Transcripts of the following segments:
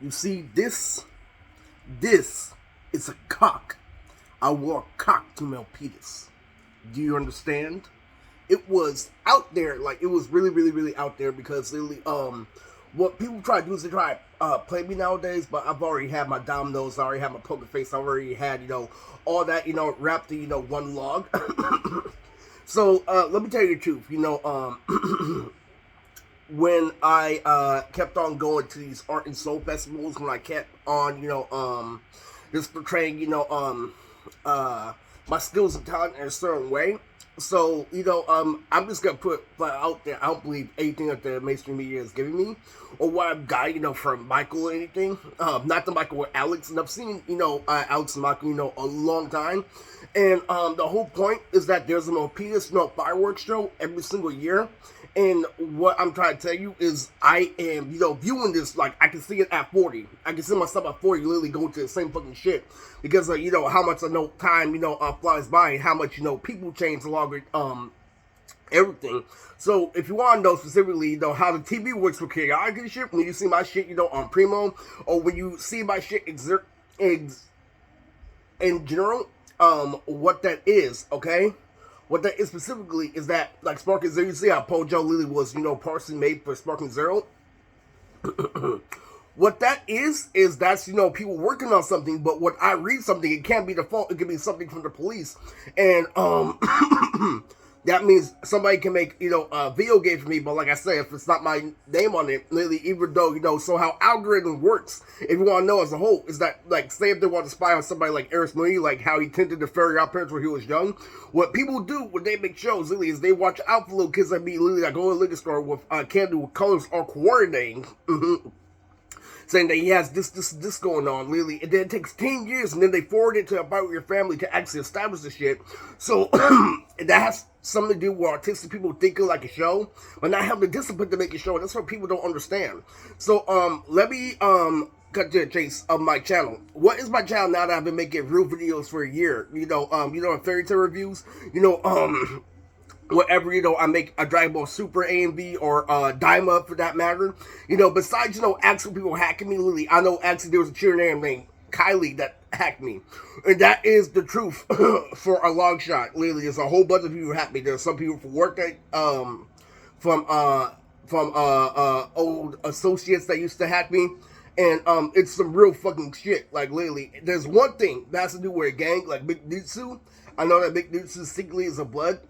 You see, this is a cock. I wore a cock to Melpitas. Do you understand? It was out there, like it was really, really, really out there because literally, what people try to do is they try to play me nowadays, but I've already had my dominoes, I already had my poker face, I already had, all that, wrapped in, one log. So, let me tell you the truth, when I kept on going to these art and soul festivals, when I kept on, just portraying, my skills and talent in a certain way. So, I'm just gonna put out there. I don't believe anything that the mainstream media is giving me, or what I've got, from Michael or anything. Not the Michael with Alex, and I've seen, Alex and Michael, a long time. And the whole point is that there's a Milpitas, fireworks show every single year. And what I'm trying to tell you is I am, viewing this, like, I can see it at 40. I can see myself at 40 literally going to the same fucking shit. Because, how much I know time, flies by and how much, people change along with, everything. So, if you want to know specifically, how the TV works for chaotic and shit, when you see my shit, on Primo, or when you see my shit in general, what that is, okay? What that is specifically is that, like Sparking Zero, you see how Pojo Lily was, partially made for Sparking Zero? What that is that's, people working on something, but when I read something, it can't be the fault, it can be something from the police. And, that means somebody can make, a video game for me, but like I said, if it's not my name on it, literally, even though, so how algorithm works, if you want to know as a whole, is that, like, say if they want to spy on somebody like Eris Marie, like how he tended to ferry out parents when he was young, what people do when they make shows, literally, is they watch out for little kids like me, literally, like go to a liquor store with candy with colors or coordinating, saying that he has this going on, literally, and then it takes 10 years, and then they forward it to about your family to actually establish the shit. So that has something to do with artistic people thinking like a show, but not having the discipline to make a show. That's what people don't understand. So let me cut to the chase of my channel. What is my channel now that I've been making real videos for a year? Fairy tale reviews. Whatever, I make a Dragon Ball Super A and B or Daima for that matter. Besides, actual people hacking me, literally, I know actually there was a cheerleader named Kylie that hacked me. And that is the truth for a long shot. Literally, there's a whole bunch of people who hacked me. There's some people from work that, from old associates that used to hack me. And it's some real fucking shit. Like, literally, there's one thing that has to do with a gang, like Big Nutsu. I know that Big Nutsu secretly is a blood.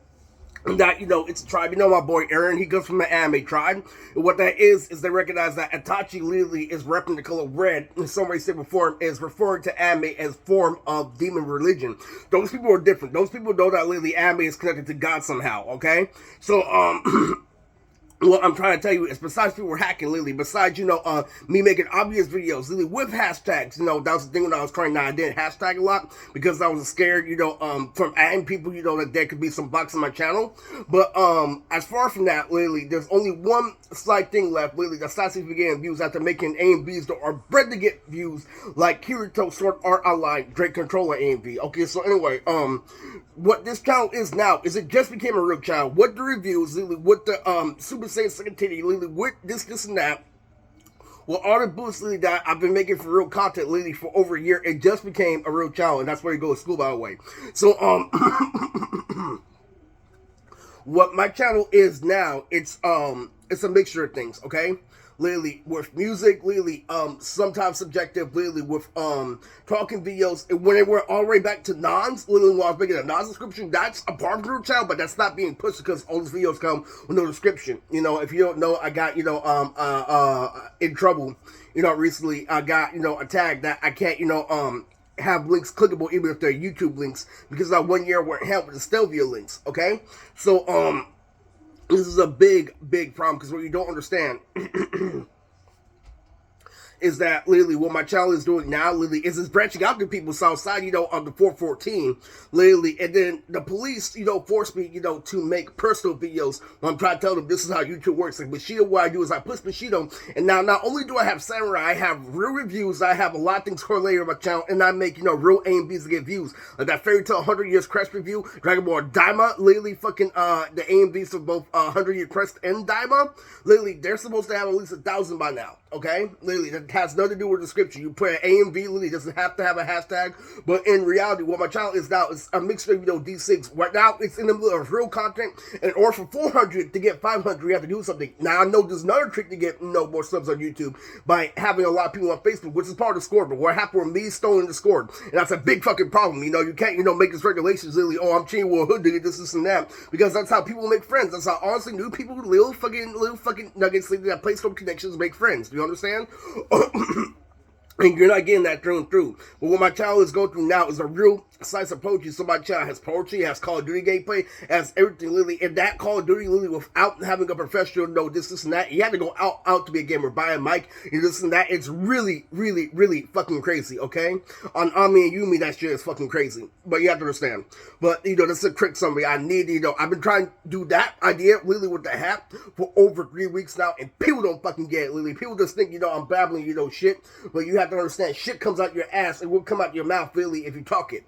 That, it's a tribe. My boy Aaron, he comes from the anime tribe. And what that is they recognize that Itachi literally is repping the color red in some way, shape, or form, is referring to anime as form of demon religion. Those people are different. Those people know that literally anime is connected to God somehow, okay? So, what I'm trying to tell you is, besides people were hacking, literally, besides, me making obvious videos, literally, with hashtags, that was the thing when I was trying. Now, I didn't hashtag a lot, because I was scared, from adding people, that there could be some bots on my channel, but, as far from that, literally, there's only one slight thing left, literally, the Sassy getting views after making A and Bs that are bred to get views, like Kirito Sword Art Online, Drake Controller A and B. Okay, so anyway, what this channel is now is it just became a real channel. What the reviews, literally, what the Super Saiyan Second Titty, literally, with this and that. Well, all the boosts literally that I've been making for real content literally for over a year, it just became a real channel, and that's where you go to school, by the way. So what my channel is now, it's a mixture of things, okay? Literally with music, literally sometimes subjective, literally with talking videos. And when they were already back to Nons, literally when I was making a Non description, that's a part of the channel, but that's not being pushed because all these videos come with no description. If you don't know, I got in trouble. Recently I got a tag that I can't have links clickable even if they're YouTube links, because that 1 year weren't helped with the Stelvia links. Okay, so this is a big problem, because what you don't understand is that literally what my channel is doing now literally is it's branching out to people outside, on the 414, literally, and then the police, force me, to make personal videos when I'm trying to tell them this is how YouTube works. Like Bushido, what I do is I push Bushido, and now not only do I have Samurai, I have real reviews, I have a lot of things correlated on my channel, and I make, real A and Bs to get views. Like that Fairy Tail 100 Years Crest review, Dragon Ball Daima, literally fucking, the A and Bs for both 100 Year Crest and Daima, literally, they're supposed to have at least 1,000 by now, okay? Literally, It has nothing to do with the scripture. You put an AMV, literally, it doesn't have to have a hashtag. But in reality, what my channel is now is a mixture of, D6. Right now, it's in the middle of real content. And or for 400 to get 500, you have to do something. Now, I know there's another trick to get, more subs on YouTube by having a lot of people on Facebook, which is part of Discord. But what happened with me stolen Discord? And that's a big fucking problem. You can't, make this regulations, literally, oh, I'm cheating with a hood, this, and that. Because that's how people make friends. That's how, honestly, new people, little fucking nuggets that play some connections make friends. Do you understand? And you're not getting that through. But what my channel is going through now is a real slice of poetry. So my channel has poetry, has Call of Duty gameplay, has everything literally. And that Call of Duty literally without having a professional know this and that. You have to go out to be a gamer, buy a mic, and this and that. It's really, really, really fucking crazy, okay? On Ami and Yumi, that shit is fucking crazy. But you have to understand. But, this is a quick summary. I need, I've been trying to do that idea literally with the hat for over 3 weeks now, and people don't fucking get it, literally. People just think, I'm babbling, shit. But you have to understand, shit comes out your ass and will come out your mouth, really, if you talk it.